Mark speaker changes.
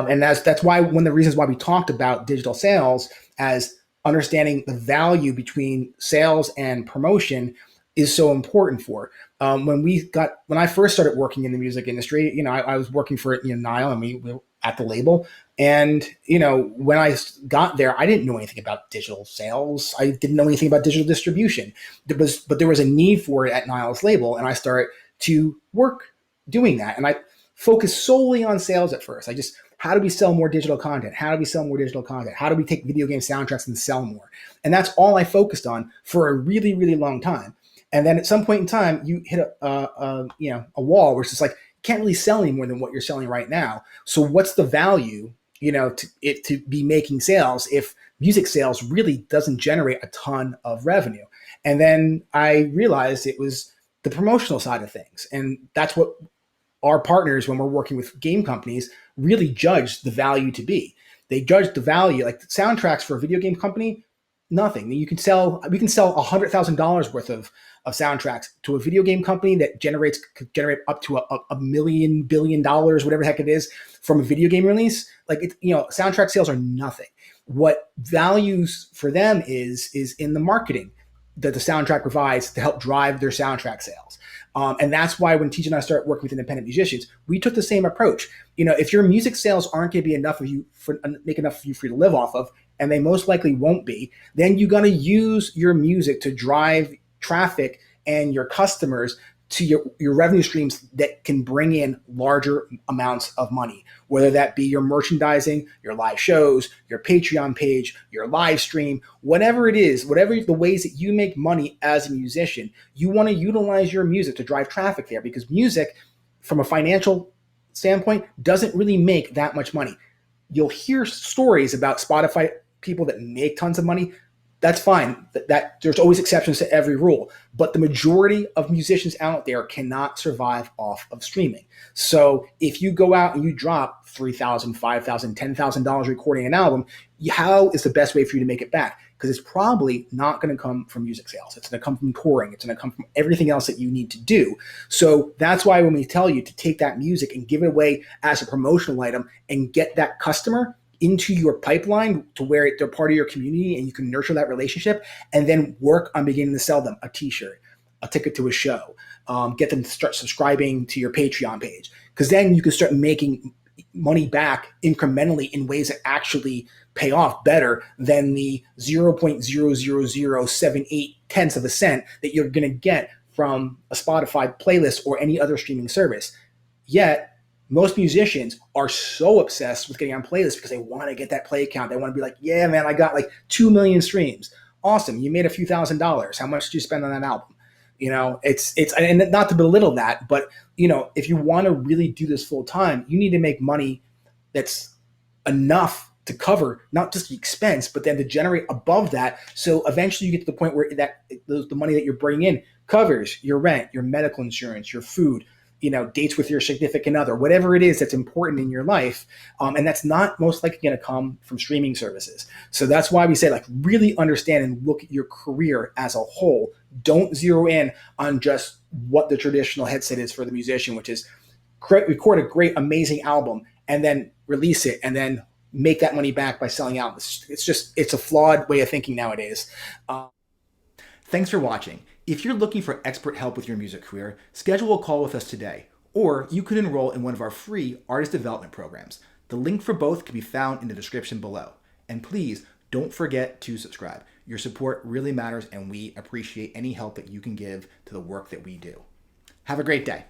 Speaker 1: And that's why one of the reasons why we talked about digital sales as understanding the value between sales and promotion is so important for. When I first started working in the music industry, I was working for Nile, and we were at the label. And when I got there, I didn't know anything about digital sales. I didn't know anything about digital distribution. But there was a need for it at Nile's label, and I started to work doing that. And I focused solely on sales at first. How do we sell more digital content? How do we sell more digital content? How do we take video game soundtracks and sell more? And that's all I focused on for a really, really long time. And then at some point in time, you hit a wall where it's just like, you can't really sell any more than what you're selling right now. So what's the value, to be making sales if music sales really doesn't generate a ton of revenue? And then I realized it was the promotional side of things. And that's what our partners, when we're working with game companies, really judge the value to be. They judge the value, like the soundtracks for a video game company, nothing. We can sell $100,000 worth of soundtracks to a video game company that could generate up to a $1 billion, whatever the heck it is, from a video game release. Soundtrack sales are nothing. What values for them is in the marketing that the soundtrack provides to help drive their soundtrack sales. And that's why when TJ and I started working with independent musicians, we took the same approach. If your music sales aren't going to be enough of you make enough of you for you to live off of, and they most likely won't be, then you're going to use your music to drive traffic and your customers to your revenue streams that can bring in larger amounts of money, whether that be your merchandising, your live shows, your Patreon page, your live stream, whatever it is, whatever the ways that you make money as a musician, you want to utilize your music to drive traffic there, because music, from a financial standpoint, doesn't really make that much money. You'll hear stories about Spotify people that make tons of money. That's fine. That there's always exceptions to every rule, but the majority of musicians out there cannot survive off of streaming. So if you go out and you drop $3,000, $5,000, $10,000 recording an album, how is the best way for you to make it back? Because it's probably not going to come from music sales. It's going to come from touring. It's going to come from everything else that you need to do. So that's why when we tell you to take that music and give it away as a promotional item and get that customer into your pipeline to where they're part of your community and you can nurture that relationship, and then work on beginning to sell them a t-shirt, a ticket to a show, get them to start subscribing to your Patreon page, because then you can start making money back incrementally in ways that actually pay off better than the 0.00078 of a cent that you're going to get from a Spotify playlist or any other streaming service. Yet most musicians are so obsessed with getting on playlists because they want to get that play count. They want to be like, yeah, man, I got like 2 million streams. Awesome. You made a few $1,000s. How much did you spend on that album? It's and not to belittle that, but if you want to really do this full time, you need to make money that's enough to cover not just the expense, but then to generate above that. So eventually you get to the point where the money that you're bringing in covers your rent, your medical insurance, your food, dates with your significant other, whatever it is that's important in your life. And that's not most likely going to come from streaming services. So that's why we say, really understand and look at your career as a whole. Don't zero in on just what the traditional headset is for the musician, which is record a great, amazing album and then release it and then make that money back by selling out. It's a flawed way of thinking nowadays. Thanks for watching. If you're looking for expert help with your music career, schedule a call with us today, or you could enroll in one of our free artist development programs. The link for both can be found in the description below. And please don't forget to subscribe. Your support really matters, and we appreciate any help that you can give to the work that we do. Have a great day.